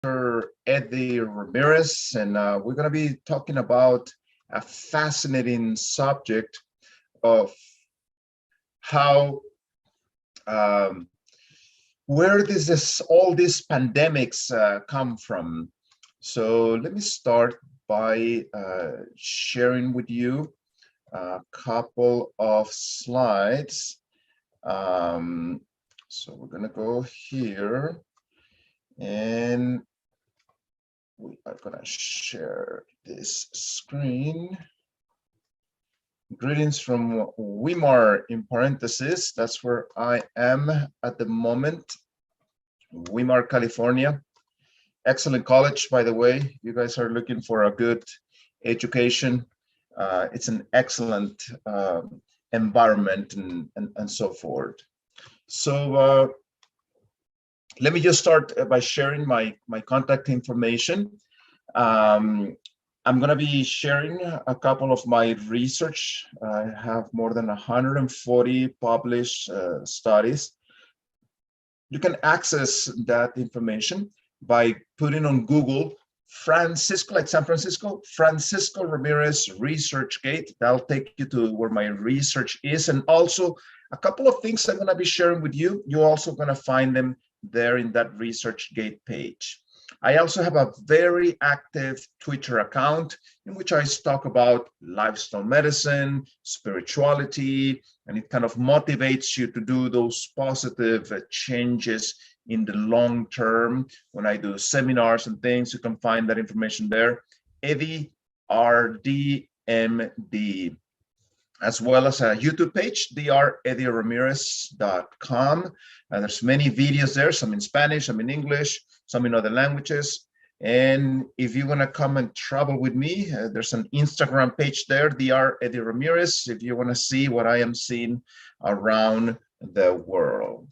Dr. Eddie Ramirez, and we're going to be talking about a fascinating subject of how um, where all these pandemics come from. So let me start by sharing with you a couple of slides. So we're going to go here, and we are going to share this screen. Greetings from Weimar, in parentheses. That's where I am at the moment. Weimar, California. Excellent college, by the way. You guys are looking for a good education. It's an excellent environment and so forth. So let me just start by sharing my contact information. I'm going to be sharing a couple of my research. I have more than 140 published studies. You can access that information by putting on Google Francisco, like San Francisco, Francisco Ramirez ResearchGate. That'll take you to where my research is. And also a couple of things I'm going to be sharing with you. You're also going to find them there in that ResearchGate page. I also have a very active Twitter account in which I talk about lifestyle medicine, spirituality, and it kind of motivates you to do those positive changes in the long term. When I do seminars and things, you can find that information there. Eddie RDMD, as well as a YouTube page, dreddieramirez.com. There's many videos there, some in Spanish, some in English, some in other languages. And if you want to come and travel with me, there's an Instagram page there, Dr. Eddie Ramirez, if you want to see what I am seeing around the world.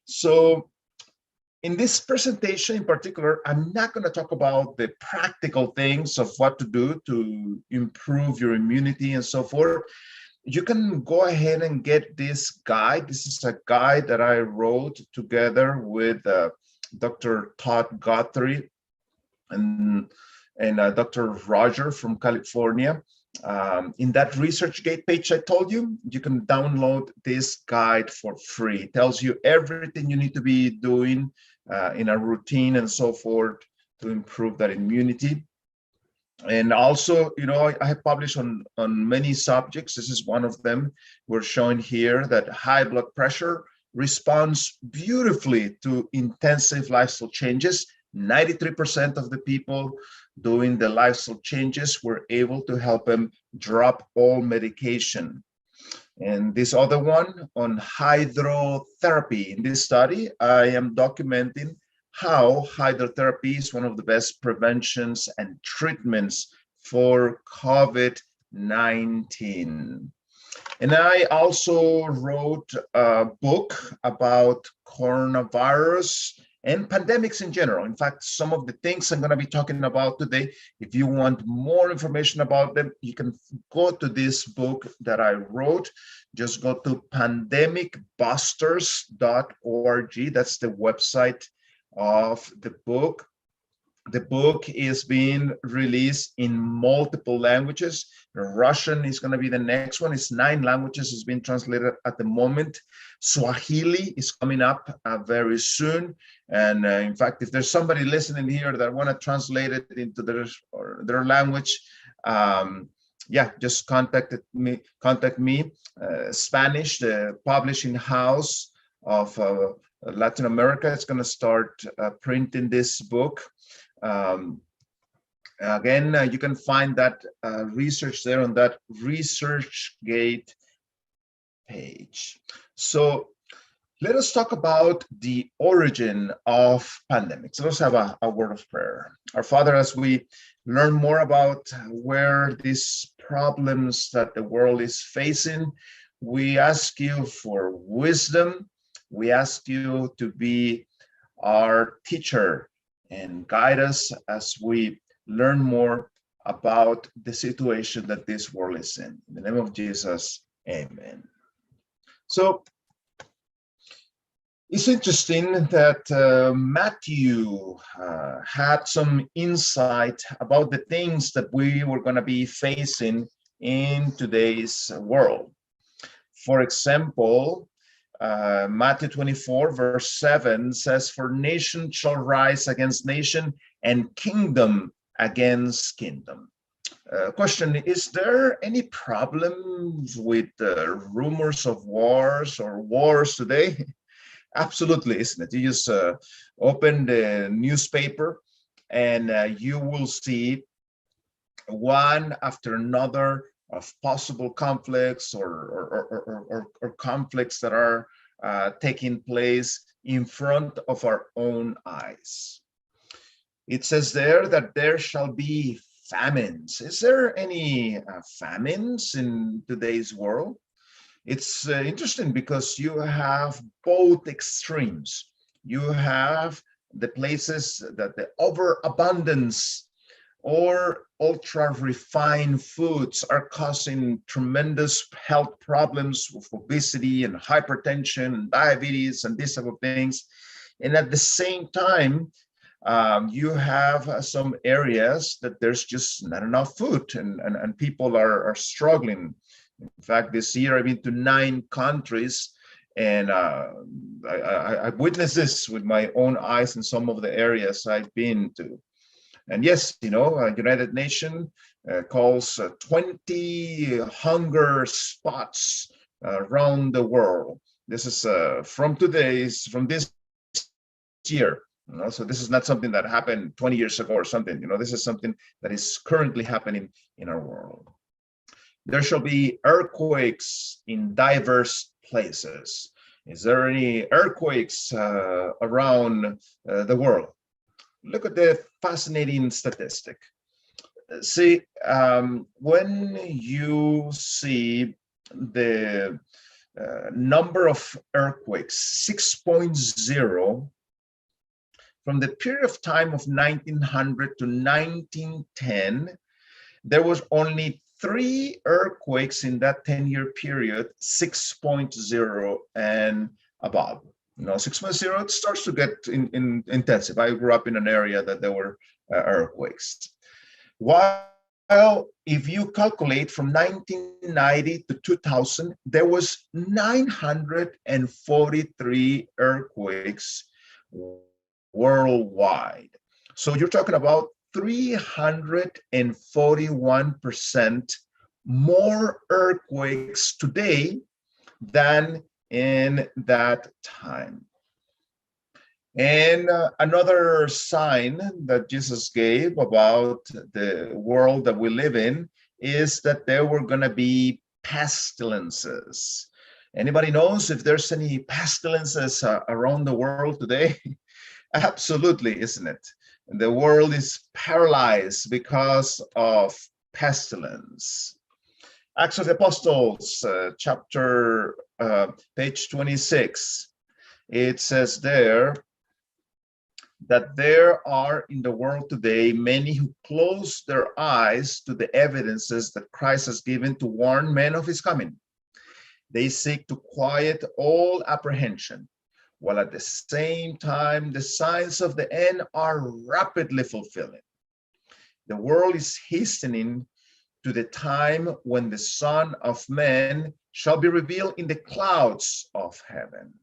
So in this presentation in particular, I'm not going to talk about the practical things of what to do to improve your immunity and so forth. You can go ahead and get this guide. This is a guide that I wrote together with Dr. Todd Guthrie and Dr. Roger from California. In that ResearchGate page I told you, you can download this guide for free. It tells you everything you need to be doing in a routine and so forth to improve that immunity. And also, you know, I have published on many subjects. This is one of them. We're showing here that high blood pressure responds beautifully to intensive lifestyle changes. 93% of the people doing the lifestyle changes were able to help them drop all medication. And this other one on hydrotherapy. In this study, I am documenting how hydrotherapy is one of the best preventions and treatments for COVID-19. And I also wrote a book about coronavirus and pandemics in general. In fact, some of the things I'm going to be talking about today, if you want more information about them, you can go to this book that I wrote. Just go to pandemicbusters.org. That's the website of the book. The book is being released in multiple languages. Russian is going to be the next one. It's 9 languages. It's being translated at the moment. Swahili is coming up very soon. And in fact, if there's somebody listening here that want to translate it into their language, yeah, just contact me. Spanish, the publishing house of Latin America, is going to start printing this book. Again, you can find that research there on that ResearchGate page. So let us talk about the origin of pandemics. Let's have a word of prayer. Our Father, as we learn more about where these problems that the world is facing, we ask you for wisdom. We ask you to be our teacher and guide us as we learn more about the situation that this world is in. In the name of Jesus, amen. So It's interesting that Matthew had some insight about the things that we were going to be facing in today's world. For example, Matthew 24, verse 7 says, "For nation shall rise against nation, and kingdom against kingdom." Question, is there any problems with rumors of wars or wars today? Absolutely, isn't it? You just open the newspaper and you will see one after another of possible conflicts or conflicts that are taking place in front of our own eyes. It says there that there shall be famines. Is there any famines in today's world? It's interesting because you have both extremes. You have the places that the overabundance or ultra refined foods are causing tremendous health problems with obesity and hypertension and diabetes and these type of things. And at the same time, you have some areas that there's just not enough food and people are struggling. In fact, this year I've been to 9 countries, and I've witnessed this with my own eyes in some of the areas I've been to. And yes, you know, United Nations calls 20 hunger spots around the world. This is from this year. You know, so this is not something that happened 20 years ago or something. You know, this is something that is currently happening in our world. There shall be earthquakes in diverse places. Is there any earthquakes around the world? Look at the fascinating statistic. See, when you see the number of earthquakes, 6.0, from the period of time of 1900 to 1910, there was only 3 earthquakes in that 10-year period, 6.0 and above. You know, 6.0, it starts to get intensive. I grew up in an area that there were earthquakes. While if you calculate from 1990 to 2000, there was 943 earthquakes worldwide. So you're talking about 341% more earthquakes today than in that time. And another sign that Jesus gave about the world that we live in is that there were going to be pestilences. Anybody knows if there's any pestilences around the world today? Absolutely, isn't it? The world is paralyzed because of pestilence. Acts of the Apostles, page 26. It says there that there are in the world today many who close their eyes to the evidences that Christ has given to warn men of his coming. They seek to quiet all apprehension, while at the same time the signs of the end are rapidly fulfilling. The world is hastening to the time when the Son of Man shall be revealed in the clouds of heaven.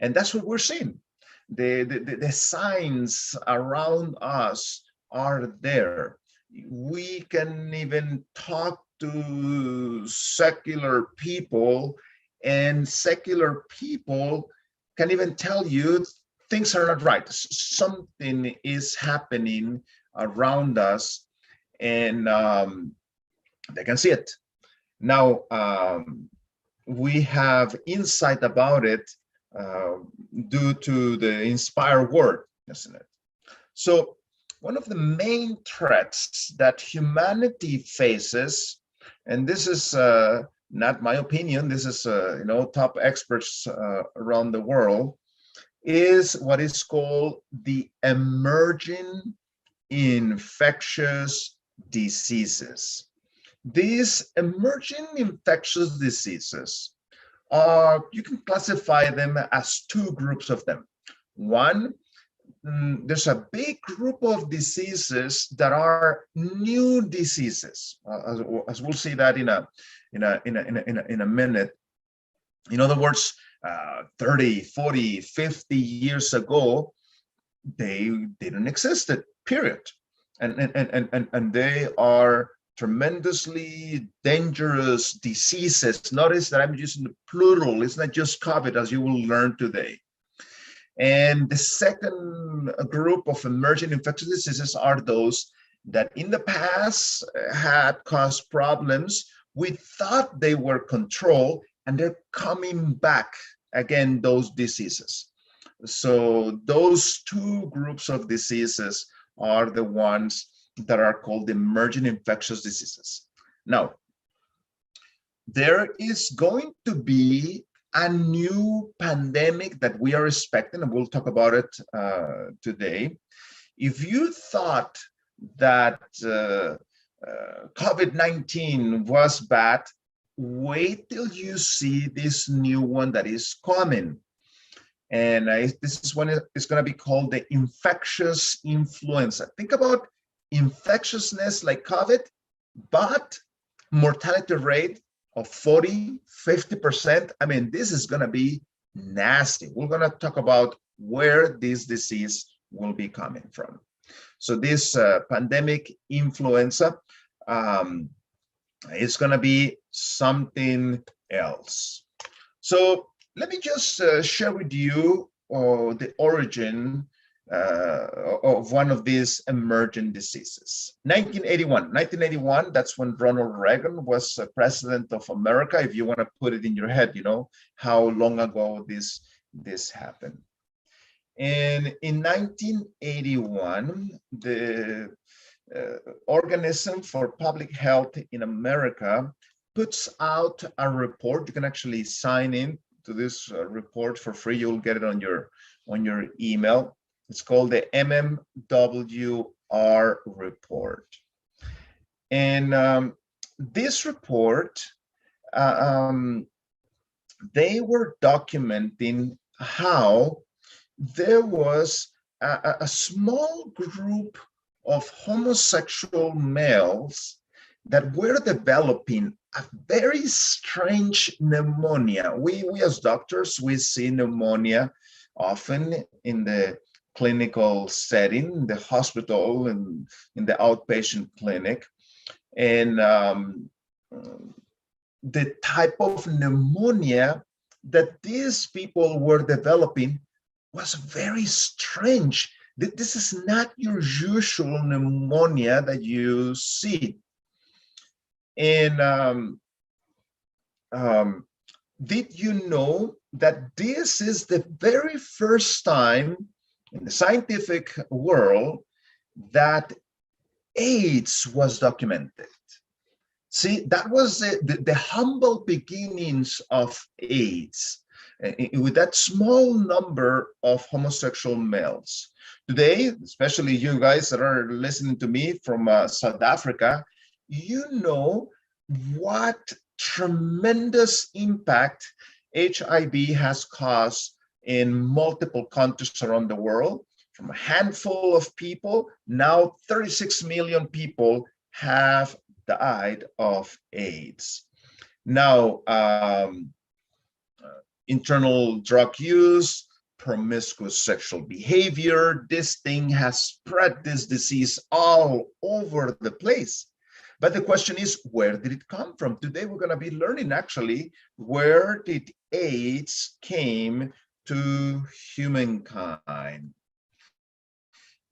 And that's what we're seeing. The signs around us are there. We can even talk to secular people, and secular people can even tell you things are not right. Something is happening around us, and they can see it. Now, we have insight about it due to the inspired word, isn't it? So one of the main threats that humanity faces, and this is not my opinion, this is top experts around the world, is what is called the emerging infectious diseases. These emerging infectious diseases you can classify them as two groups of them. One, there's a big group of diseases that are new diseases, as we'll see that in a minute. In other words, 30, 40, 50 years ago, they didn't exist, period. And they are tremendously dangerous diseases. Notice that I'm using the plural. It's not just COVID, as you will learn today. And the second group of emerging infectious diseases are those that in the past had caused problems. We thought they were controlled, and they're coming back again, those diseases. So those two groups of diseases are the ones that are called emerging infectious diseases. Now, there is going to be a new pandemic that we are expecting, and we'll talk about it today. If you thought that COVID-19 was bad, wait till you see this new one that is coming. And this is when it's going to be called the infectious influenza. Think about infectiousness like COVID, but mortality rate of 40, 50%. I mean, this is going to be nasty. We're going to talk about where this disease will be coming from. So this pandemic influenza is going to be something else. So let me just share with you the origin of one of these emerging diseases. 1981, that's when Ronald Reagan was president of America. If you want to put it in your head, you know how long ago this happened. And in 1981, the Organism for Public Health in America puts out a report. You can actually sign in to this report for free. You'll get it on your email. It's called the MMWR report. And this report, they were documenting how there was a small group of homosexual males that were developing a very strange pneumonia. We as doctors, we see pneumonia often in the clinical setting, in the hospital and in the outpatient clinic. And the type of pneumonia that these people were developing was very strange. This is not your usual pneumonia that you see. And did you know that this is the very first time in the scientific world that AIDS was documented? See, that was the humble beginnings of AIDS, with that small number of homosexual males. Today, especially you guys that are listening to me from South Africa, you know what tremendous impact HIV has caused in multiple countries around the world. From a handful of people, now 36 million people have died of AIDS. Now, internal drug use, promiscuous sexual behavior, this thing has spread this disease all over the place. But the question is, where did it come from? Today, we're going to be learning, actually, where did AIDS came to humankind?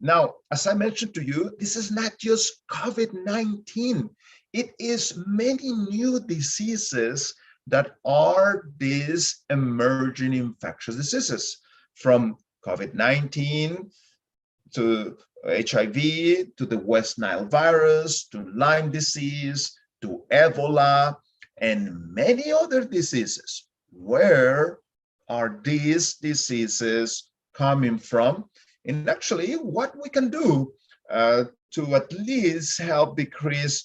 Now, as I mentioned to you, this is not just COVID-19. It is many new diseases that are these emerging infectious diseases, from COVID-19 to HIV, to the West Nile virus, to Lyme disease, to Ebola, and many other diseases. Where are these diseases coming from? And actually, what we can do to at least help decrease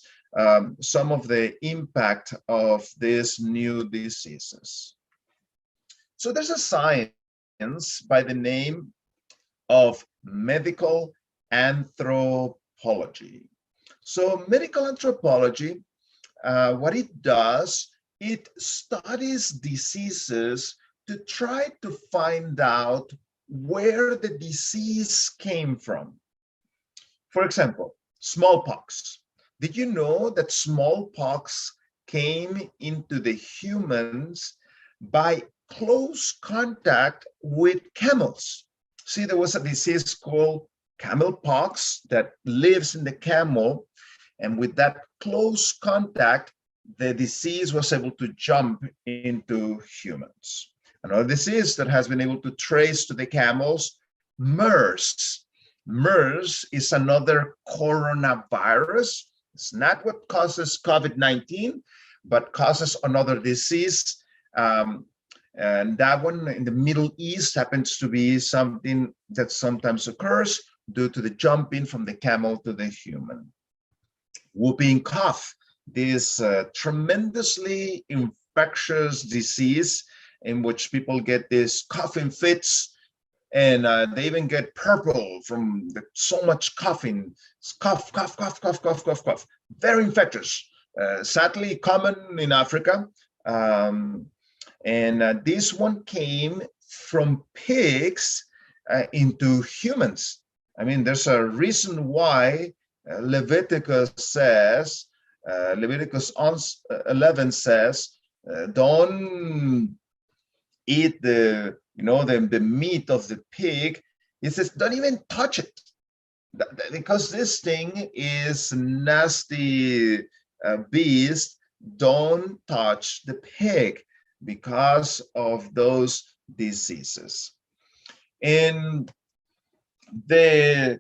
some of the impact of these new diseases. So there's a science by the name of medical anthropology. So medical anthropology, what it does, it studies diseases to try to find out where the disease came from. For example, smallpox. Did you know that smallpox came into the humans by close contact with camels? See, there was a disease called camel pox that lives in the camel, and with that close contact, the disease was able to jump into humans. Another disease that has been able to trace to the camels, MERS. MERS is another coronavirus. It's not what causes COVID-19, but causes another disease. And that one in the Middle East happens to be something that sometimes occurs due to the jumping from the camel to the human. Whooping cough, this tremendously infectious disease in which people get these coughing fits, and they even get purple from so much coughing. It's cough, cough, cough, cough, cough, cough, cough. Very infectious. Sadly common in Africa. And this one came from pigs into humans. I mean, there's a reason why Leviticus 11 says, don't eat the meat of the pig. It says, don't even touch it, because this thing is nasty beast. Don't touch the pig because of those diseases. And these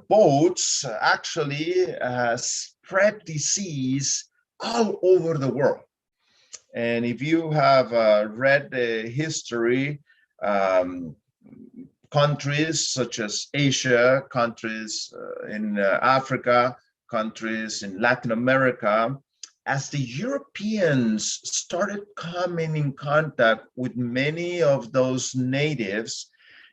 boats actually spread disease all over the world. And if you have read the history, countries such as Asia, countries in Africa, countries in Latin America, as the Europeans started coming in contact with many of those natives,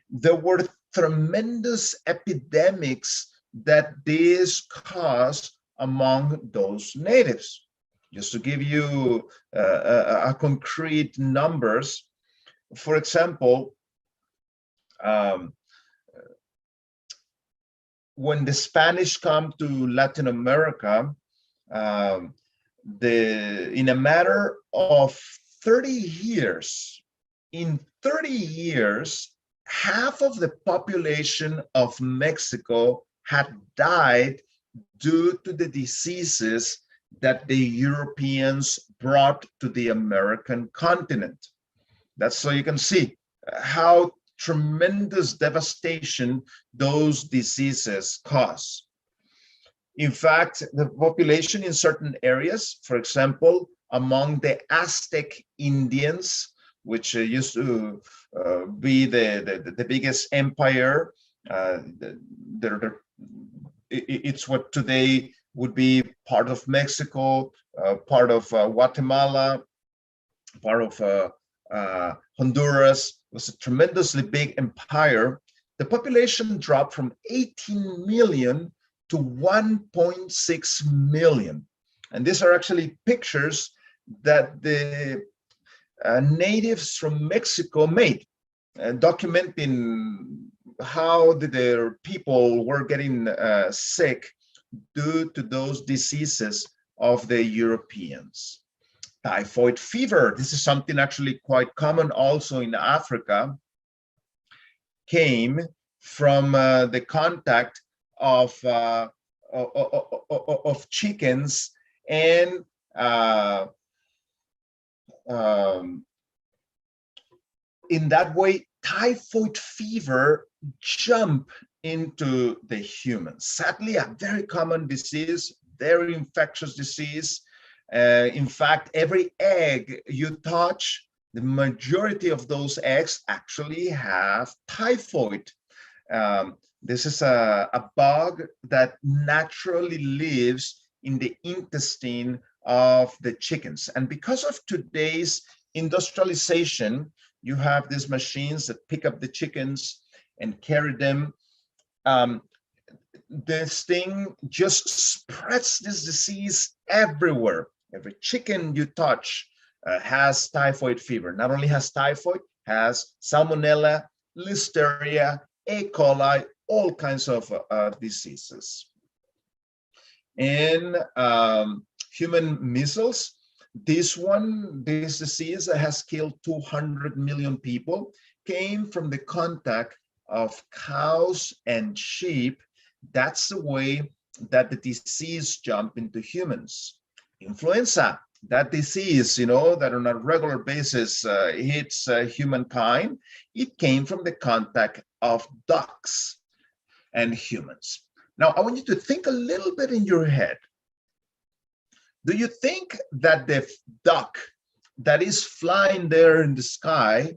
there were tremendous epidemics that this caused among those natives. Just to give you a concrete numbers, for example, when the Spanish come to Latin America, in a matter of 30 years, in 30 years, half of the population of Mexico had died due to the diseases that the Europeans brought to the American continent. That's so you can see how tremendous devastation those diseases cause. In fact, the population in certain areas, for example, among the Aztec Indians, which used to be the biggest empire, it's what today would be part of Mexico, part of Guatemala, part of Honduras. It was a tremendously big empire. The population dropped from 18 million to 1.6 million. And these are actually pictures that the natives from Mexico made, documenting how their people were getting sick due to those diseases of the Europeans. Typhoid fever, this is something actually quite common also in Africa, came from the contact of chickens, and in that way, typhoid fever jumped into the humans. Sadly, a very common disease, very infectious disease. In fact, every egg you touch, the majority of those eggs actually have typhoid. This is a bug that naturally lives in the intestine of the chickens. And because of today's industrialization, you have these machines that pick up the chickens and carry them. This thing just spreads this disease everywhere. Every chicken you touch has typhoid fever. Not only has typhoid, has salmonella, listeria, E. coli, all kinds of diseases. And human measles, this disease that has killed 200 million people, came from the contact of cows and sheep. That's the way that the disease jumped into humans. Influenza, that disease, that on a regular basis hits humankind, it came from the contact of ducks and humans. Now, I want you to think a little bit in your head. Do you think that the duck that is flying there in the sky,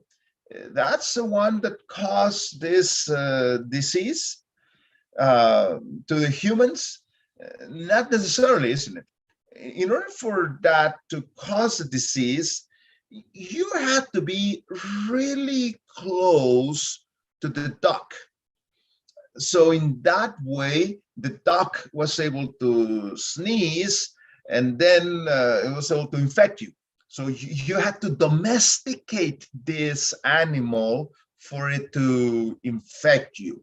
that's the one that caused this disease to the humans? Not necessarily, isn't it? In order for that to cause a disease, you have to be really close to the duck. So in that way, the duck was able to sneeze, and then it was able to infect you. So you had to domesticate this animal for it to infect you.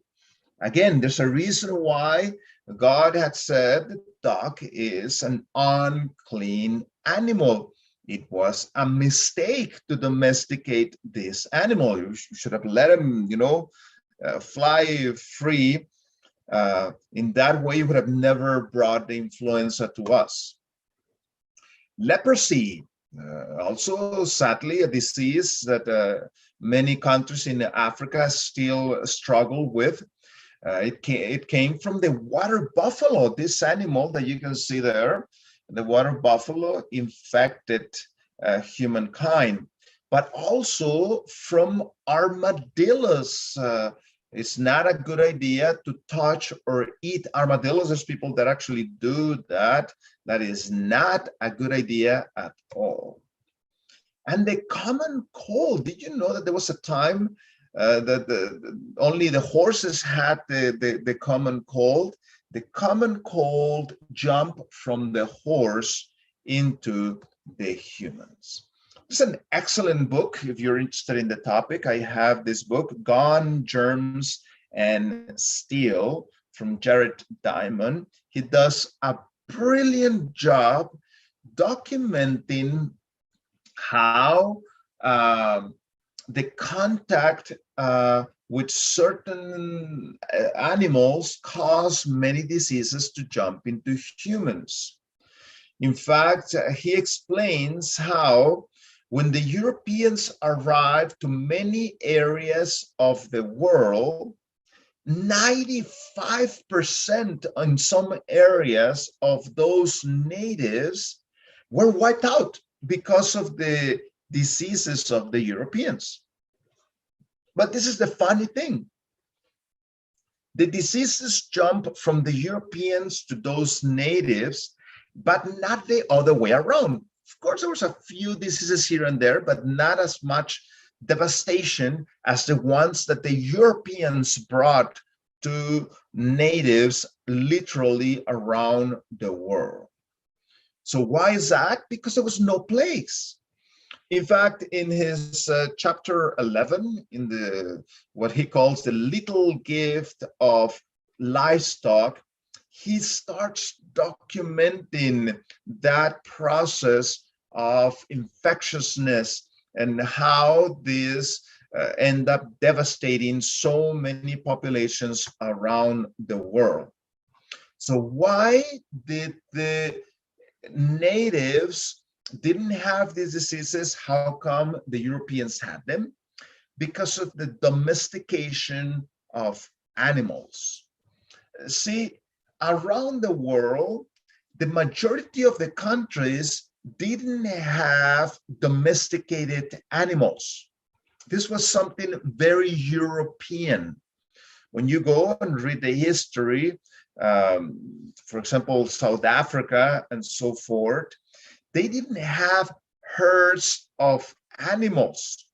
Again, there's a reason why God had said the duck is an unclean animal. It was a mistake to domesticate this animal. You should have let him, fly free. In that way, you would have never brought the influenza to us. Leprosy, also sadly a disease that many countries in Africa still struggle with. It came from the water buffalo, this animal that you can see there. The water buffalo infected humankind, but also from armadillos. It's not a good idea to touch or eat armadillos. There's people that actually do that. That is not a good idea at all. And the common cold, did you know that there was a time that only the horses had the common cold? The common cold jumped from the horse into the humans. It's an excellent book if you're interested in the topic. I have this book, Gone, Germs, and Steel, from Jared Diamond. He does a brilliant job documenting how the contact with certain animals cause many diseases to jump into humans. In fact, he explains how when the Europeans arrived to many areas of the world, 95% in some areas of those natives were wiped out because of the diseases of the Europeans. But this is the funny thing. The diseases jump from the Europeans to those natives, but not the other way around. Of course, there was a few diseases here and there, but not as much devastation as the ones that the Europeans brought to natives literally around the world. So why is that? Because there was no plagues. In fact, in his chapter 11, in what he calls the little gift of livestock, he starts documenting that process of infectiousness and how this end up devastating so many populations around the world. So why did the natives didn't have these diseases? How come the Europeans had them? Because of the domestication of animals. See, around the world, the majority of the countries didn't have domesticated animals. This was something very European. When you go and read the history, for example, South Africa and so forth, they didn't have herds of animals.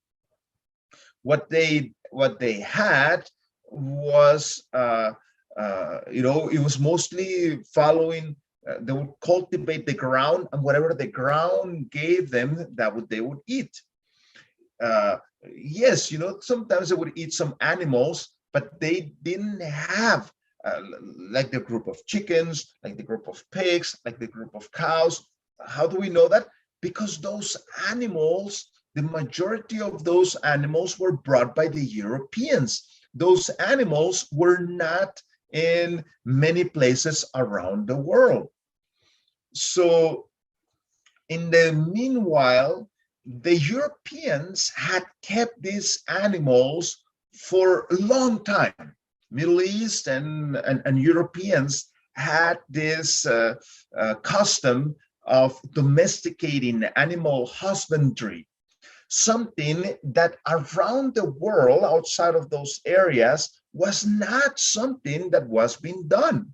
What they had was it was mostly following. They would cultivate the ground, and whatever the ground gave them, they would eat. Yes, sometimes they would eat some animals, but they didn't have like the group of chickens, like the group of pigs, like the group of cows. How do we know that? Because those animals, the majority of those animals were brought by the Europeans. Those animals were not in many places around the world. So in the meanwhile, the Europeans had kept these animals for a long time. Middle East and Europeans had this custom of domesticating animal husbandry, something that around the world outside of those areas was not something that was being done.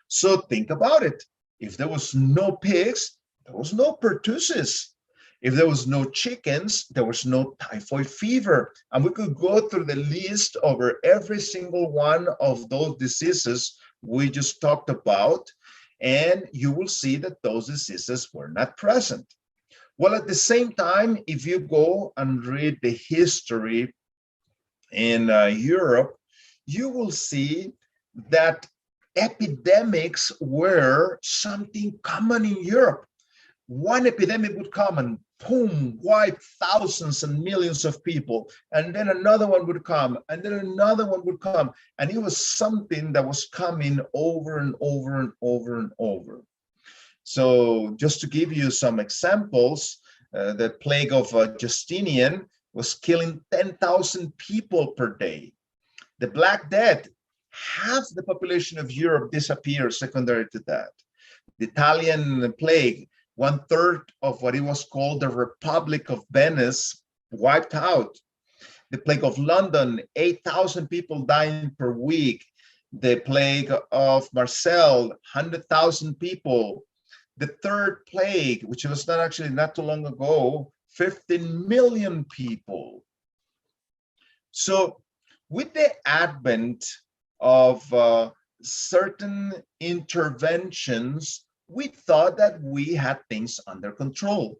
So think about it. If there was no pigs, there was no pertussis. If there was no chickens, there was no typhoid fever. And we could go through the list over every single one of those diseases we just talked about, and you will see that those diseases were not present. Well, at the same time, if you go and read the history in Europe, you will see that epidemics were something common in Europe. One epidemic would come and boom, wipe thousands and millions of people. And then another one would come, and then another one would come. And it was something that was coming over and over and over and over. So just to give you some examples, the plague of Justinian was killing 10,000 people per day. The Black Death, half the population of Europe disappeared secondary to that. The Italian plague, 1/3 of what it was called the Republic of Venice wiped out. The plague of London, 8,000 people dying per week. The plague of Marseille, 100,000 people. The third plague, which was not too long ago, 15 million people. So with the advent of certain interventions, we thought that we had things under control.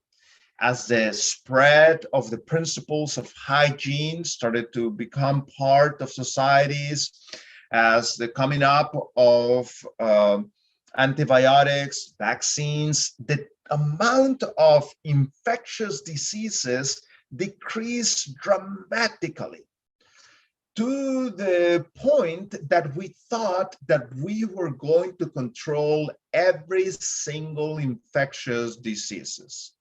As the spread of the principles of hygiene started to become part of societies, as the coming up of antibiotics, vaccines, the amount of infectious diseases decreased dramatically, to the point that we thought that we were going to control every single infectious diseases.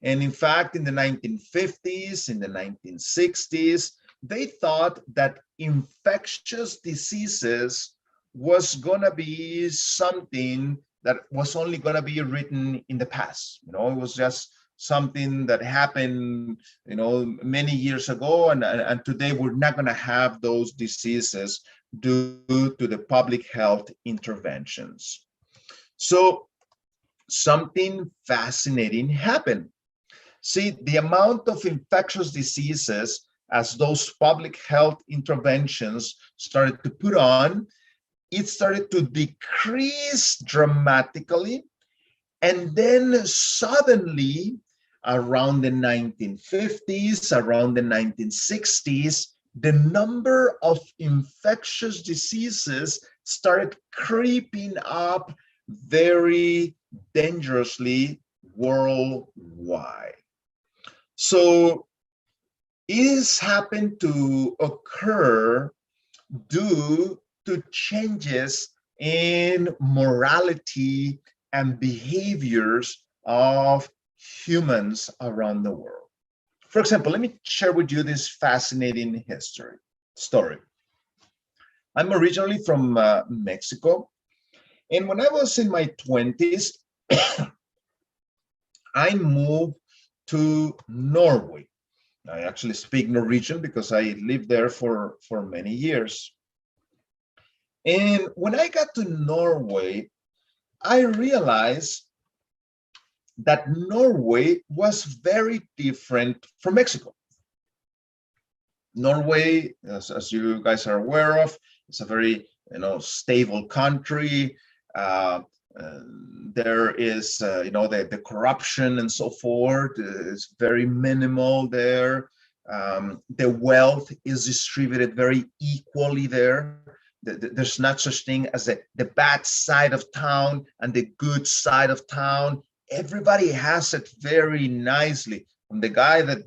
And in fact, in the 1950s, in the 1960s, they thought that infectious diseases was going to be something that was only going to be written in the past. It was just something that happened, many years ago, and today we're not going to have those diseases due to the public health interventions. So something fascinating happened. See, the amount of infectious diseases as those public health interventions started to put on, it started to decrease dramatically. And then suddenly, around the 1950s, around the 1960s, the number of infectious diseases started creeping up very dangerously worldwide. So it has happened to occur due to changes in morality and behaviors of humans around the world. For example, let me share with you this fascinating story. I'm originally from Mexico, and when I was in my 20s, I moved to Norway. I actually speak Norwegian because I lived there for many years. And when I got to Norway, I realized that Norway was very different from Mexico. Norway, as you guys are aware of, is a very stable country. Uh, there is the corruption and so forth is very minimal there. The wealth is distributed very equally there. There's not such thing as the bad side of town and the good side of town. Everybody has it very nicely. From the guy that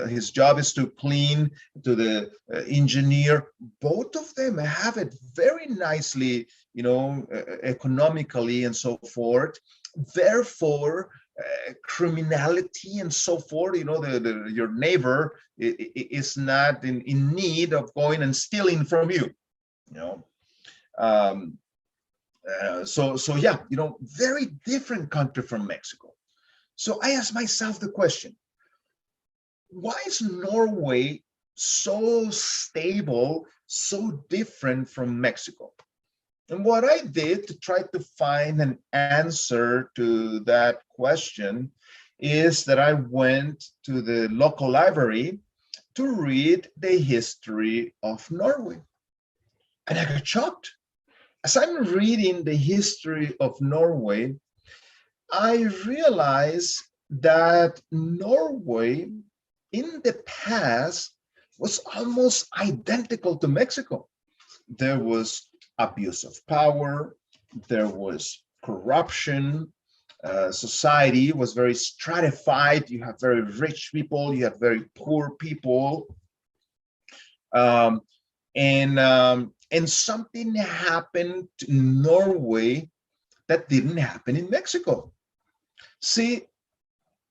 his job is to clean, to the engineer, both of them have it very nicely, economically and so forth. Therefore, criminality and so forth, your neighbor is not in need of going and stealing from you, so yeah, very different country from Mexico. So I asked myself the question, why is Norway so stable, so different from Mexico? And what I did to try to find an answer to that question is that I went to the local library to read the history of Norway. And I got shocked. As I'm reading the history of Norway, I realized that Norway in the past was almost identical to Mexico. There was abuse of power, there was corruption, society was very stratified. You have very rich people, you have very poor people, and something happened in Norway that didn't happen in Mexico. See,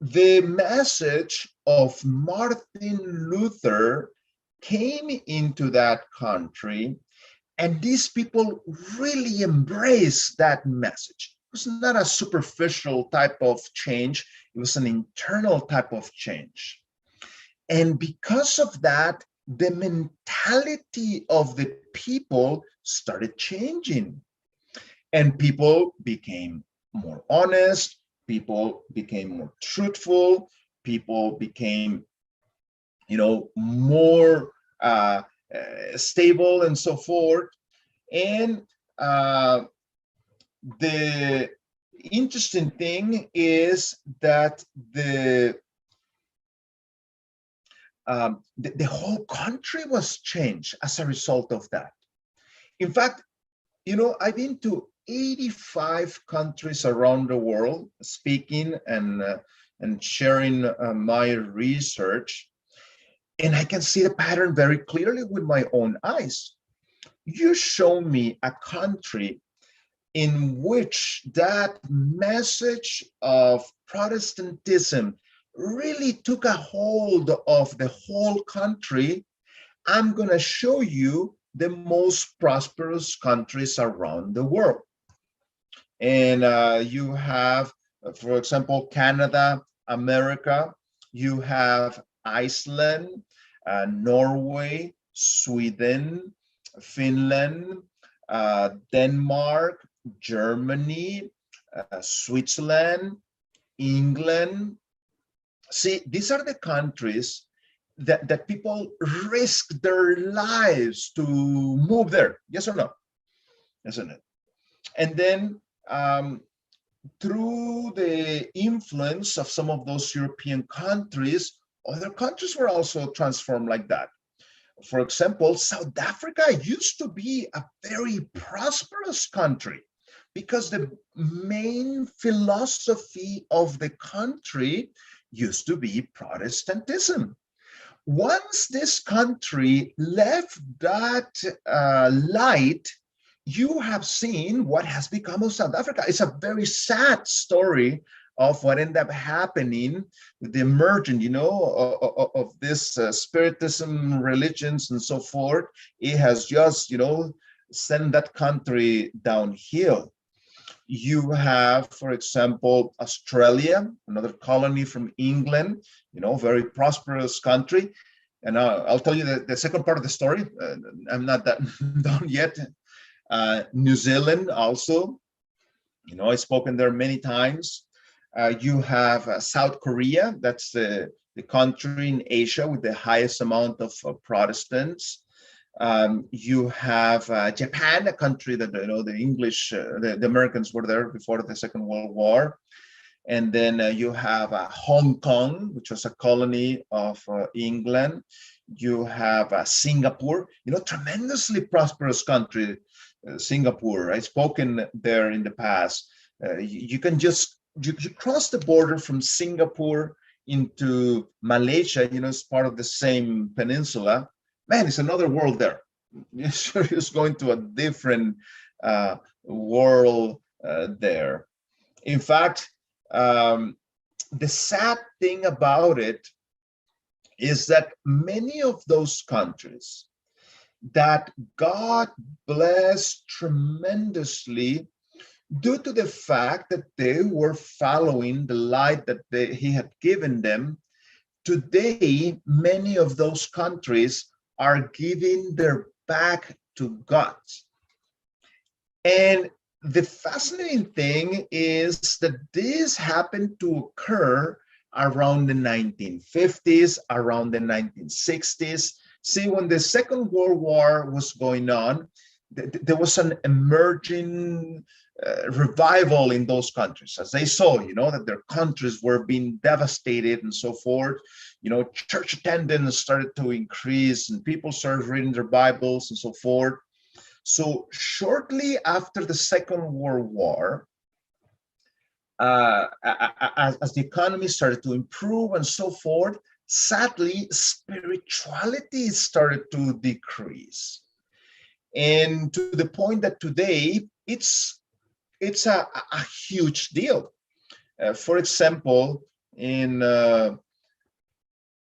the message of Martin Luther came into that country, and these people really embraced that message. It was not a superficial type of change, it was an internal type of change. And because of that, the mentality of the people started changing, and people became more honest, people became more truthful, people became, more stable and so forth. And the interesting thing is that the whole country was changed as a result of that. In fact, I've been to 85 countries around the world speaking and sharing my research, and I can see the pattern very clearly with my own eyes. You show me a country in which that message of Protestantism really took a hold of the whole country, I'm going to show you the most prosperous countries around the world. And you have, for example, Canada, America, you have Iceland, Norway, Sweden, Finland, Denmark, Germany, Switzerland, England. See, these are the countries that people risk their lives to move there. Yes or no? Isn't it? And then through the influence of some of those European countries, other countries were also transformed like that. For example, South Africa used to be a very prosperous country because the main philosophy of the country used to be Protestantism. Once this country left that light, you have seen what has become of South Africa. It's a very sad story of what ended up happening with the emergence, of this spiritism, religions, and so forth. It has just, sent that country downhill. You have, for example, Australia, another colony from England, very prosperous country. And I'll tell you the second part of the story. I'm not that done yet. New Zealand also, I've spoken there many times. You have South Korea. That's the country in Asia with the highest amount of Protestants. You have Japan, a country that the English, the Americans were there before the Second World War. And then you have Hong Kong, which was a colony of England. You have Singapore, tremendously prosperous country, Singapore. I've spoken there in the past. You can just you cross the border from Singapore into Malaysia. It's part of the same peninsula. Man, it's another world there. You're just going to a different world there. In fact, the sad thing about it is that many of those countries that God blessed tremendously due to the fact that they were following the light that he had given them, today many of those countries are giving their back to God. And the fascinating thing is that this happened to occur around the 1950s, around the 1960s. See, when the Second World War was going on, there was an emerging revival in those countries as they saw, that their countries were being devastated and so forth. Church attendance started to increase and people started reading their Bibles and so forth. So shortly after the Second World War, as the economy started to improve and so forth, sadly, spirituality started to decrease. And to the point that today, it's a huge deal. For example, in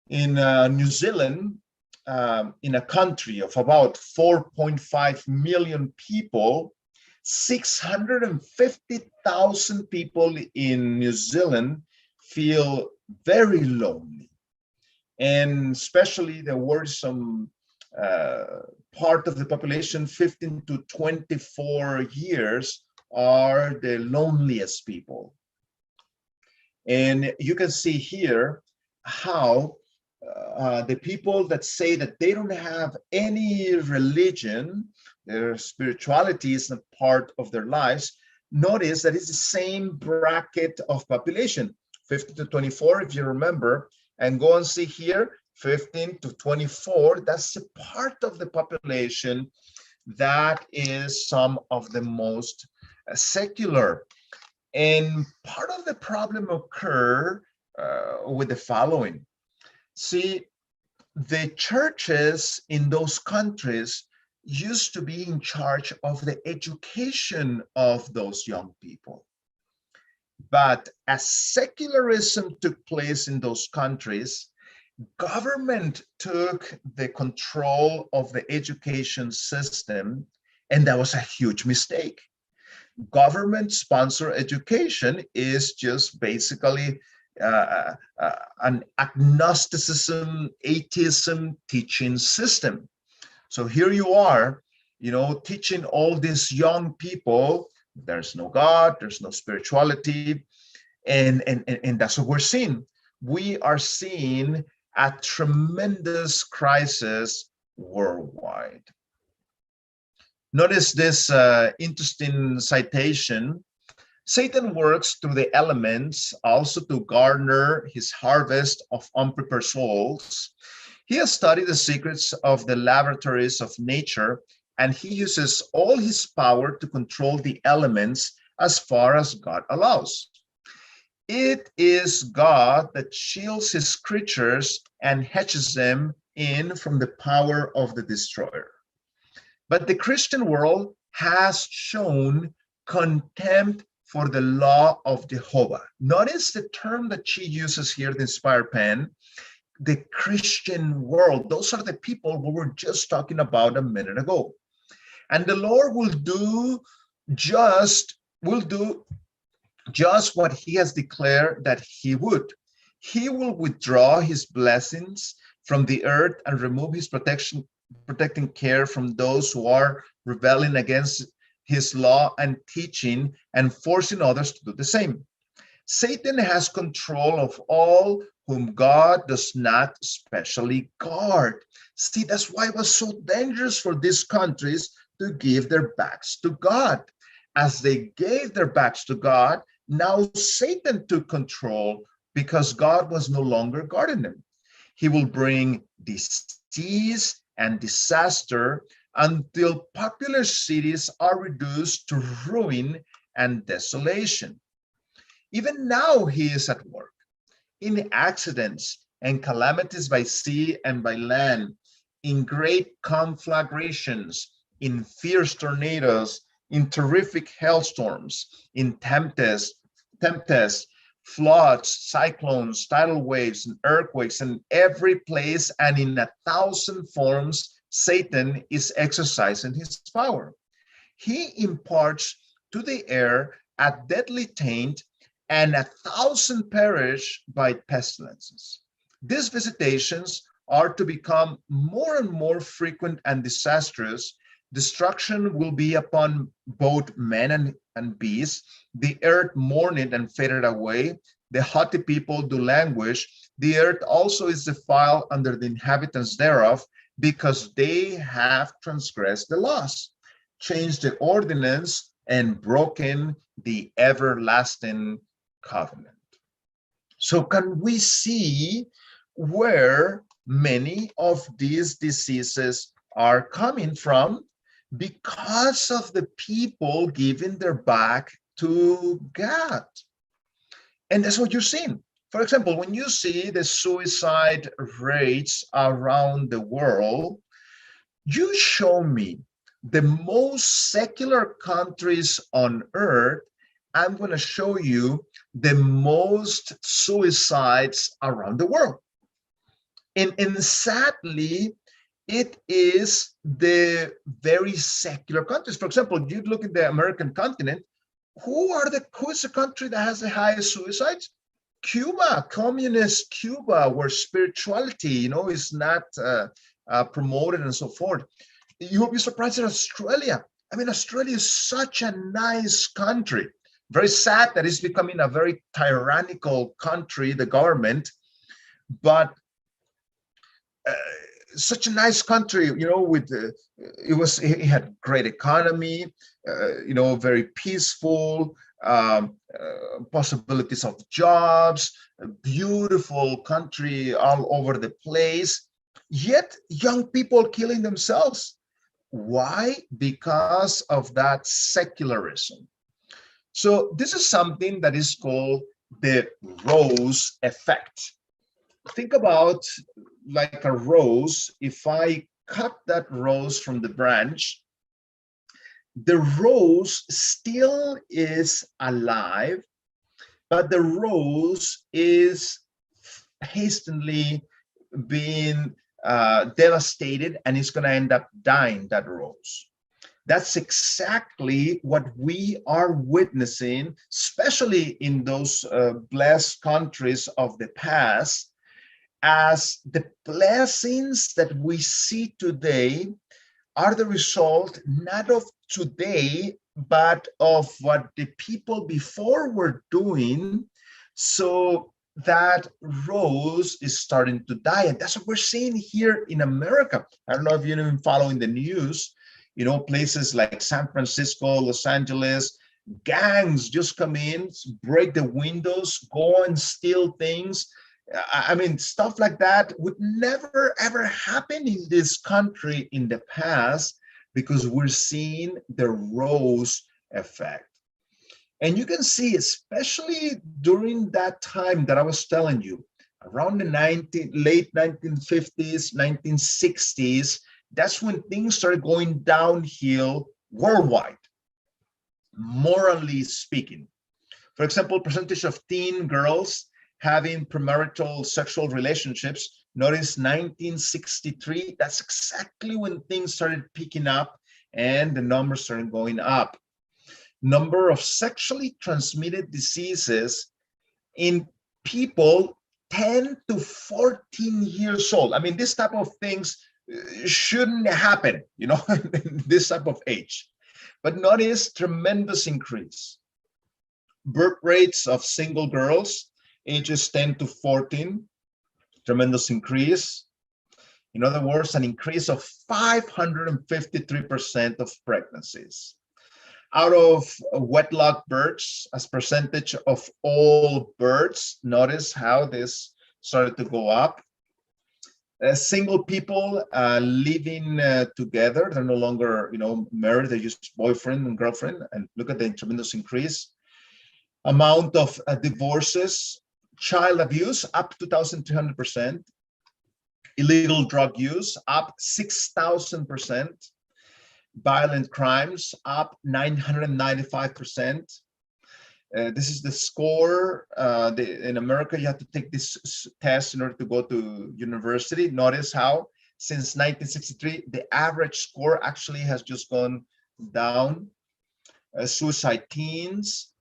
New Zealand, in a country of about 4.5 million people, 650,000 people in New Zealand feel very lonely. And especially there were some part of the population, 15 to 24 years, are the loneliest people. And you can see here how the people that say that they don't have any religion, their spirituality is not part of their lives, notice that it's the same bracket of population, 15 to 24, if you remember, and go and see here, 15 to 24, that's the part of the population that is some of the most secular. And part of the problem occur with the following. See, the churches in those countries used to be in charge of the education of those young people. But as secularism took place in those countries, government took the control of the education system, and that was a huge mistake. Government-sponsored education is just basically an agnosticism, atheism teaching system. So here you are, teaching all these young people, there's no God, there's no spirituality, and that's what we're seeing. We are seeing a tremendous crisis worldwide. Notice this interesting citation. Satan works through the elements also to garner his harvest of unprepared souls. He has studied the secrets of the laboratories of nature, and he uses all his power to control the elements as far as God allows. It is God that shields his creatures and hedges them in from the power of the destroyer. But the Christian world has shown contempt for the law of Jehovah. Notice the term that she uses here, the inspired pen, the Christian world. Those are the people we were just talking about a minute ago. And the Lord will do just what he has declared that he would. He will withdraw his blessings from the earth and remove his protecting care from those who are rebelling against his law and teaching and forcing others to do the same. Satan has control of all whom God does not specially guard. See, that's why it was so dangerous for these countries to give their backs to God. As they gave their backs to God, now Satan took control because God was no longer guarding them. He will bring disease and disaster until popular cities are reduced to ruin and desolation. Even now, he is at work in accidents and calamities by sea and by land, in great conflagrations, in fierce tornadoes, in terrific hailstorms, in tempests, floods, cyclones, tidal waves, and earthquakes, in every place and in 1,000 forms, Satan is exercising his power. He imparts to the air a deadly taint, and 1,000 perish by pestilences. These visitations are to become more and more frequent and disastrous. Destruction will be upon both men and beasts. The earth mourned and faded away. The haughty people do languish. The earth also is defiled under the inhabitants thereof, because they have transgressed the laws, changed the ordinance, and broken the everlasting covenant. So can we see where many of these diseases are coming from? Because of the people giving their back to God. And that's what you're seeing. For example, when you see the suicide rates around the world, you show me the most secular countries on earth, I'm going to show you the most suicides around the world. And sadly, it is the very secular countries. For example, you look at the American continent, who is the country that has the highest suicides? Cuba, communist Cuba, where spirituality, is not promoted and so forth. You'll be surprised at Australia. I mean, Australia is such a nice country. Very sad that it's becoming a very tyrannical country, the government, but such a nice country, with it had great economy, very peaceful, possibilities of jobs, a beautiful country all over the place, yet young people killing themselves. Why? Because of that secularism. So this is something that is called the rose effect. Think about like a rose. If I cut that rose from the branch, the rose still is alive, but the rose is hastily being devastated, and it's going to end up dying, that rose. That's exactly what we are witnessing, especially in those blessed countries of the past, as the blessings that we see today are the result not of today, but of what the people before were doing. So that rose is starting to die. And that's what we're seeing here in America. I don't know if you've been following the news, places like San Francisco, Los Angeles, gangs just come in, break the windows, go and steal things. I mean, stuff like that would never, ever happen in this country in the past, because we're seeing the rose effect. And you can see, especially during that time that I was telling you, around the late 1950s, 1960s, that's when things started going downhill worldwide, morally speaking. For example, percentage of teen girls having premarital sexual relationships. Notice 1963, that's exactly when things started picking up and the numbers started going up. Number of sexually transmitted diseases in people 10 to 14 years old. I mean, this type of things shouldn't happen, this type of age. But notice tremendous increase. Birth rates of single girls, ages 10 to 14, tremendous increase. In other words, an increase of 553% of pregnancies. Out of wedlock births, as percentage of all births, notice how this started to go up. Single people living together, they're no longer, married, they're just boyfriend and girlfriend, and look at the tremendous increase. Amount of divorces, child abuse up 2,300%, illegal drug use up 6,000%, violent crimes up 995%. This is the score. In America, you have to take this test in order to go to university. Notice how since 1963, the average score actually has just gone down. Suicide teens.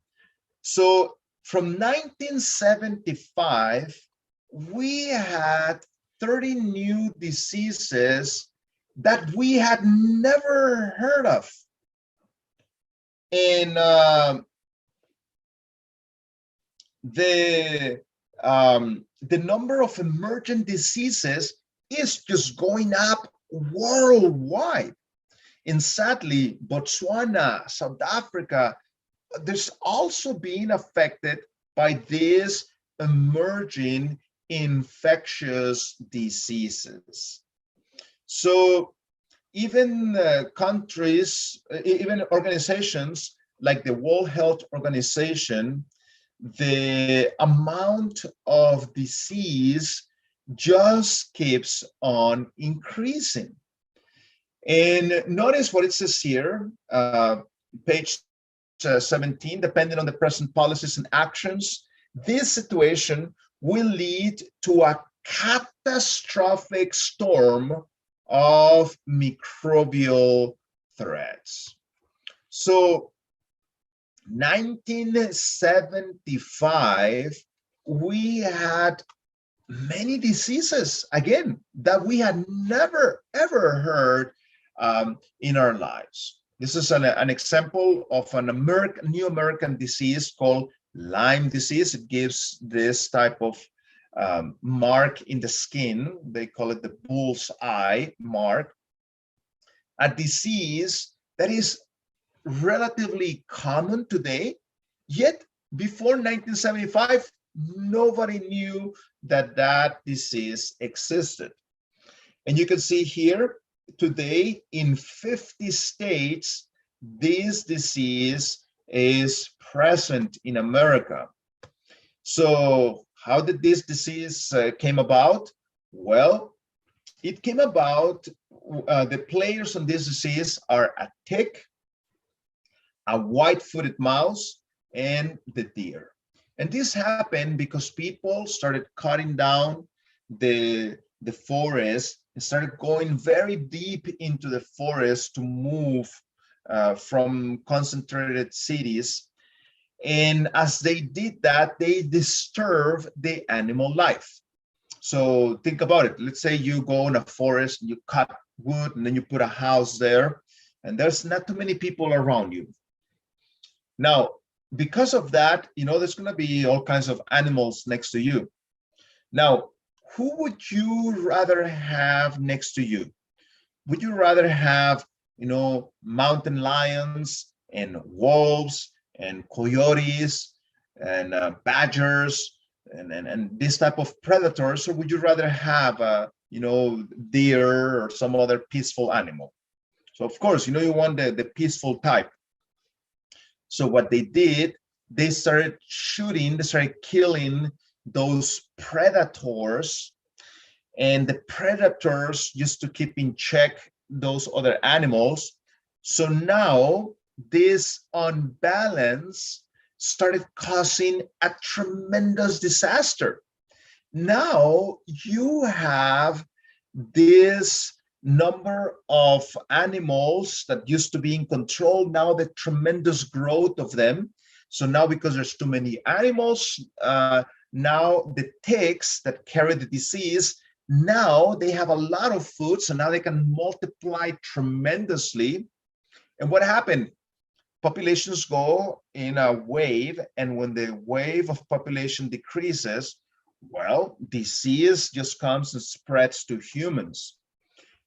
So from 1975, we had 30 new diseases that we had never heard of. And the number of emergent diseases is just going up worldwide. And sadly, Botswana, South Africa, there's also being affected by these emerging infectious diseases. So even countries, even organizations like the World Health Organization, the amount of disease just keeps on increasing. And notice what it says here, page 17, depending on the present policies and actions, this situation will lead to a catastrophic storm of microbial threats. So 1975, we had many diseases, again, that we had never, ever heard in our lives. This is an example of an new American disease called Lyme disease. It gives this type of mark in the skin. They call it the bull's eye mark. A disease that is relatively common today, yet before 1975, nobody knew that that disease existed. And you can see here, today in 50 states, this disease is present in America. So how did this disease came about? Well, it came about, the players on this disease are a tick, a white-footed mouse, and the deer. And this happened because people started cutting down the forest and started going very deep into the forest to move from concentrated cities. And as they did that, they disturbed the animal life. So think about it. Let's say you go in a forest and you cut wood and then you put a house there, and there's not too many people around you. Now, because of that, there's going to be all kinds of animals next to you. Now, who would you rather have next to you? Would you rather have, mountain lions and wolves and coyotes and badgers and this type of predators, or would you rather have deer or some other peaceful animal? So of course, you want the peaceful type. So what they did, they started shooting, they started killing those predators, and the predators used to keep in check those other animals. So now this unbalance started causing a tremendous disaster. Now you have this number of animals that used to be in control, now the tremendous growth of them. So now, because there's too many animals, now the ticks that carry the disease, now they have a lot of food, so now they can multiply tremendously. And what happened? populations go in a wave, and when the wave of population decreases, well, disease just comes and spreads to humans.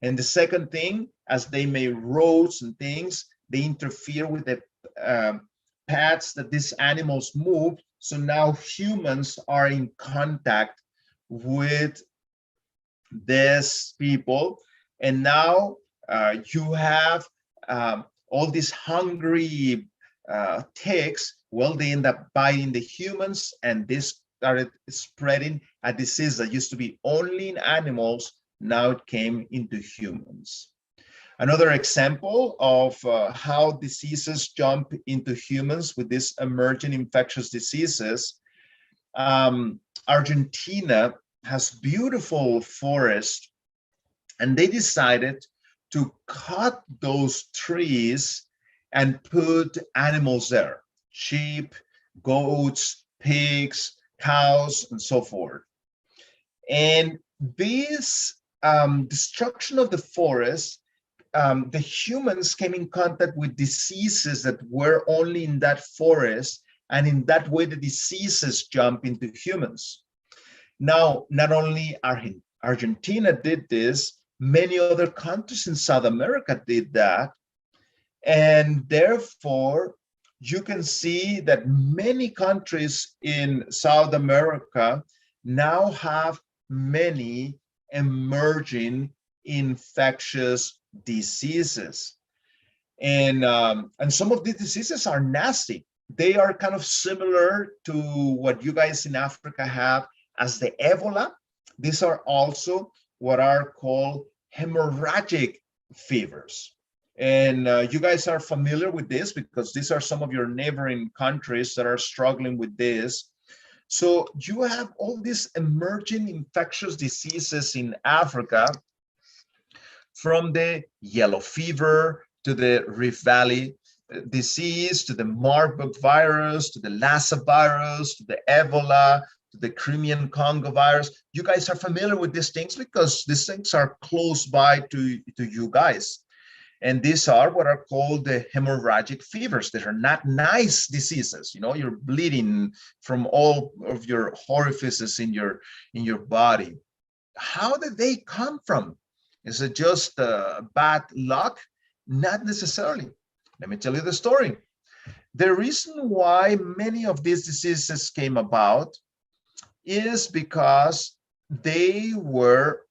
And the second thing, as they may roads and things, they interfere with the paths that these animals move. So now humans are in contact with these people, and now you have all these hungry ticks. Well, they end up biting the humans, and this started spreading a disease that used to be only in animals. Now it came into humans. Another example of how diseases jump into humans with these emerging infectious diseases. Argentina has beautiful forests, and they decided to cut those trees and put animals there: sheep, goats, pigs, cows, and so forth. And this destruction of the forest, the humans came in contact with diseases that were only in that forest, and in that way the diseases jump into humans. Now, not only Argentina did this, many other countries in South America did that, and therefore you can see that many countries in South America now have many emerging infectious diseases. And some of these diseases are nasty. They are kind of similar to what you guys in Africa have as the Ebola. These are also what are called hemorrhagic fevers. And you guys are familiar with this because these are some of your neighboring countries that are struggling with this. So you have all these emerging infectious diseases in Africa, from the yellow fever to the Rift Valley disease, to the Marburg virus, to the Lassa virus, to the Ebola, to the Crimean Congo virus. You guys are familiar with these things because these things are close by to you guys. And these are what are called the hemorrhagic fevers. They are not nice diseases. You know, you're bleeding from all of your orifices in your body. How did they come from? Is it just bad luck? Not necessarily. Let me tell you the story. The reason why many of these diseases came about is because they were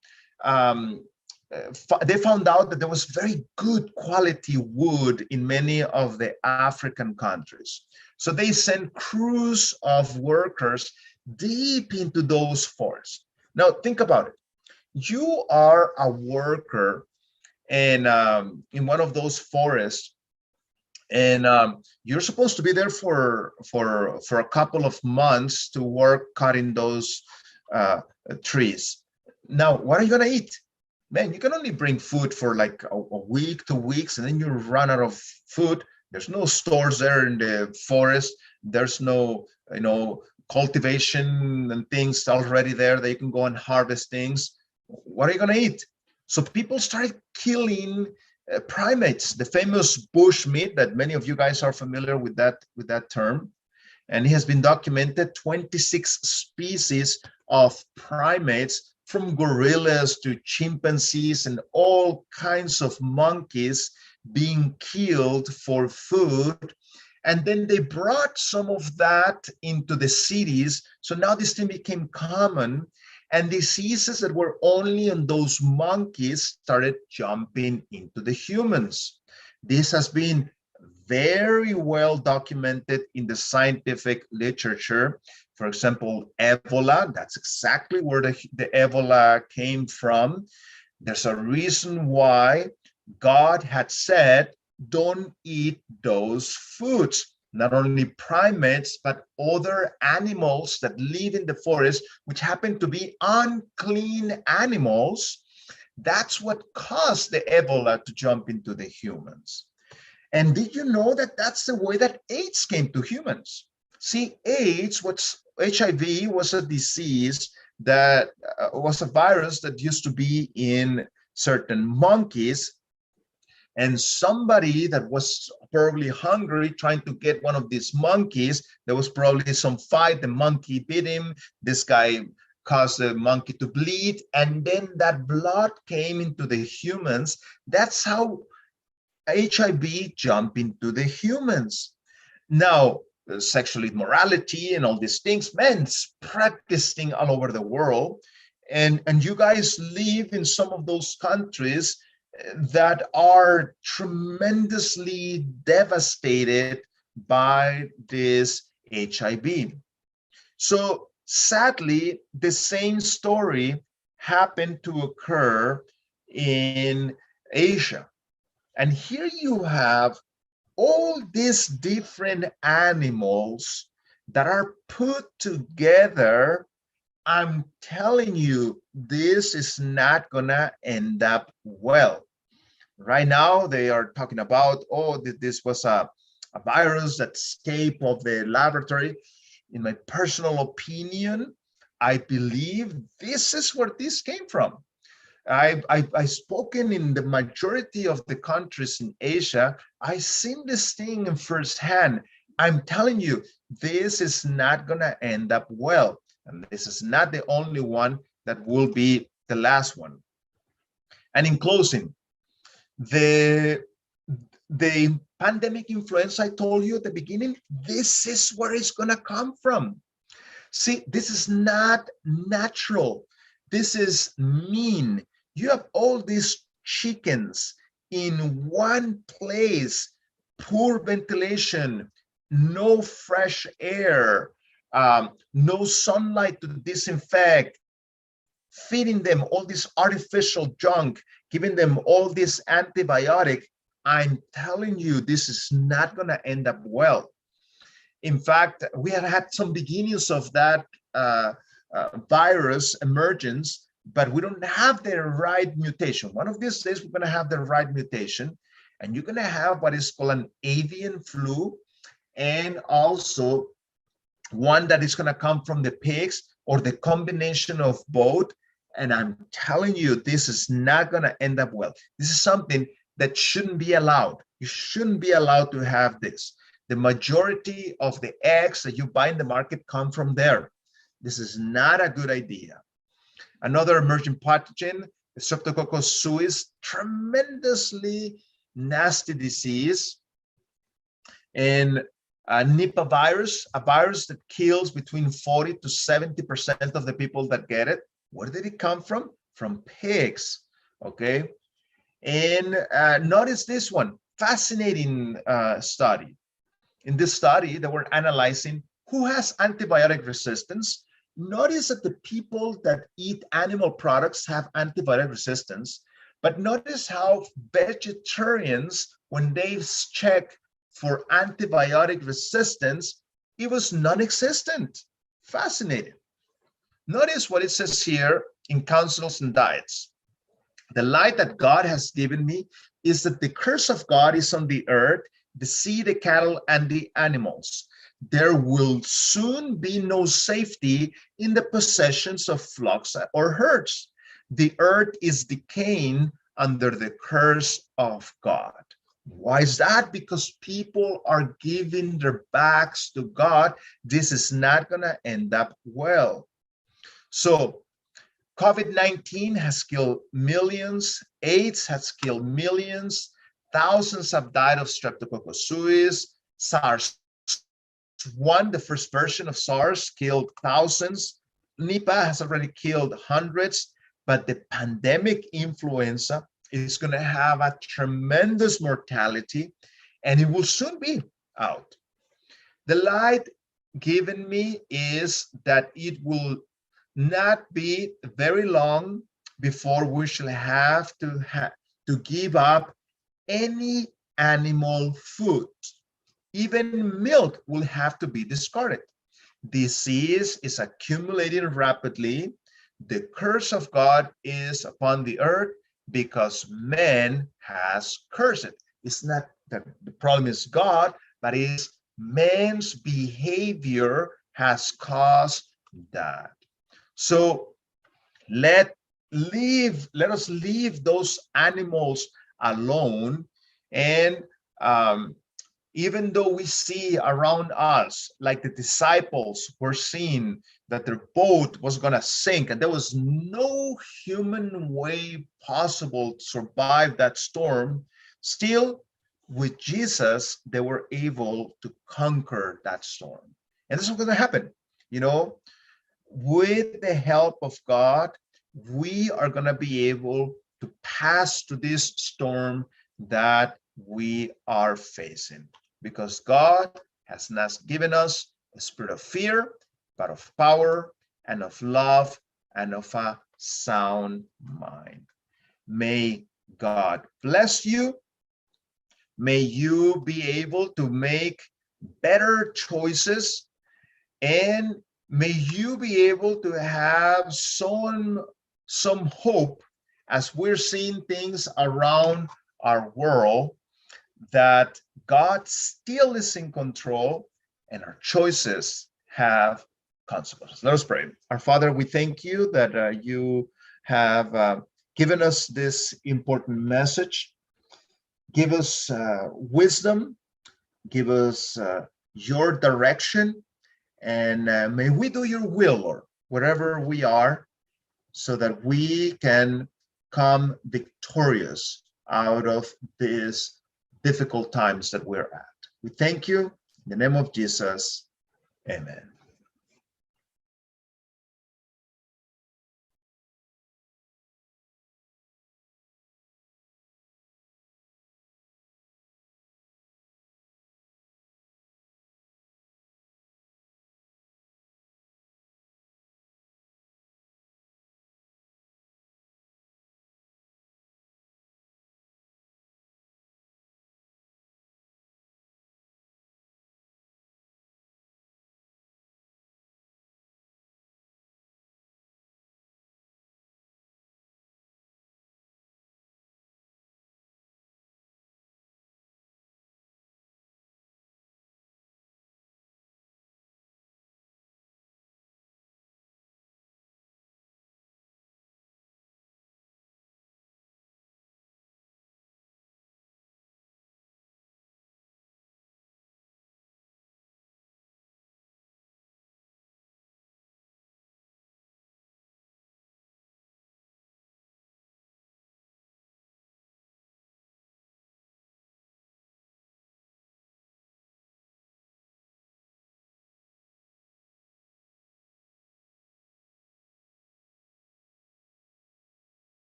they found out that there was very good quality wood in many of the African countries. So they sent crews of workers deep into those forests. Now think about it. You are a worker in one of those forests, and you're supposed to be there for a couple of months to work cutting those trees. Now, what are you gonna eat? Man, you can only bring food for like a week, 2 weeks, and then you run out of food. There's no stores there in the forest. There's no, cultivation and things already there that you can go and harvest things. What are you going to eat? So people started killing primates, the famous bush meat that many of you guys are familiar with that term. And it has been documented 26 species of primates, from gorillas to chimpanzees and all kinds of monkeys, being killed for food. And then they brought some of that into the cities. So now this thing became common, and diseases that were only in those monkeys started jumping into the humans. This has been very well documented in the scientific literature. For example, Ebola, that's exactly where the Ebola came from. There's a reason why God had said, don't eat those foods. Not only primates, but other animals that live in the forest, which happen to be unclean animals. That's what caused the Ebola to jump into the humans. And did you know that that's the way that AIDS came to humans? See, HIV was a disease that was a virus that used to be in certain monkeys. And somebody that was probably hungry trying to get one of these monkeys, there was probably some fight, the monkey bit him, this guy caused the monkey to bleed, and then that blood came into the humans. That's how HIV jumped into the humans. Now, sexual immorality and all these things, man, it's practicing all over the world. And you guys live in some of those countries that are tremendously devastated by this HIV. So sadly, the same story happened to occur in Asia. And here you have all these different animals that are put together. I'm telling you, this is not gonna end up well. Right now, they are talking about, oh, this was a virus that escaped of the laboratory. In my personal opinion, I believe this is where this came from. I've spoken in the majority of the countries in Asia. I've seen this thing in firsthand. I'm telling you, this is not going to end up well. And this is not the only one that will be the last one. And in closing, the pandemic influenza I told you at the beginning, this is where it's going to come from. See, this is not natural. This is mean. You have all these chickens in one place, poor ventilation, no fresh air, no sunlight to disinfect, feeding them all this artificial junk, giving them all this antibiotic. I'm telling you, this is not going to end up well. In fact, we have had some beginnings of that virus emergence, but we don't have the right mutation. One of these days, we're going to have the right mutation, and you're going to have what is called an avian flu, and also one that is going to come from the pigs, or the combination of both. And I'm telling you, this is not going to end up well. This is something that shouldn't be allowed. You shouldn't be allowed to have this. The majority of the eggs that you buy in the market come from there. This is not a good idea. Another emerging pathogen, Streptococcus suis, tremendously nasty disease. And Nipah virus, a virus that kills between 40 to 70% of the people that get it. Where did it come from? From pigs, okay? And notice this one, fascinating study. In this study, they were analyzing who has antibiotic resistance. Notice that the people that eat animal products have antibiotic resistance, but notice how vegetarians, when they check for antibiotic resistance, it was non-existent. Fascinating. Notice what it says here in Counsels and Diets. The light that God has given me is that the curse of God is on the earth, the sea, the cattle, and the animals. There will soon be no safety in the possessions of flocks or herds. The earth is decaying under the curse of God. Why is that? Because people are giving their backs to God. This is not going to end up well. So COVID-19 has killed millions. AIDS has killed millions. Thousands have died of Streptococcus suis. SARS-1, the first version of SARS, killed thousands. Nipah has already killed hundreds. But the pandemic influenza is going to have a tremendous mortality, and it will soon be out. The light given me is that it will not be very long before we shall have to give up any animal food. Even milk will have to be discarded. Disease is accumulating rapidly. The curse of God is upon the earth because man has cursed it. It's not that the problem is God, but it's man's behavior has caused that. So let us leave those animals alone And even though we see around us, like the disciples were seeing that their boat was going to sink and there was no human way possible to survive that storm, still with Jesus, they were able to conquer that storm. And this is going to happen, you know, with the help of God, we are going to be able to pass through this storm that we are facing, because God has not given us a spirit of fear, but of power and of love and of a sound mind. May God bless you. May you be able to make better choices, and may you be able to have some hope as we're seeing things around our world, that God still is in control and our choices have consequences. Let us pray. Our Father, we thank you that you have given us this important message. Give us wisdom, give us your direction, and may we do your will, Lord, wherever we are, so that we can come victorious out of these difficult times that we're at. We thank you. In the name of Jesus, amen.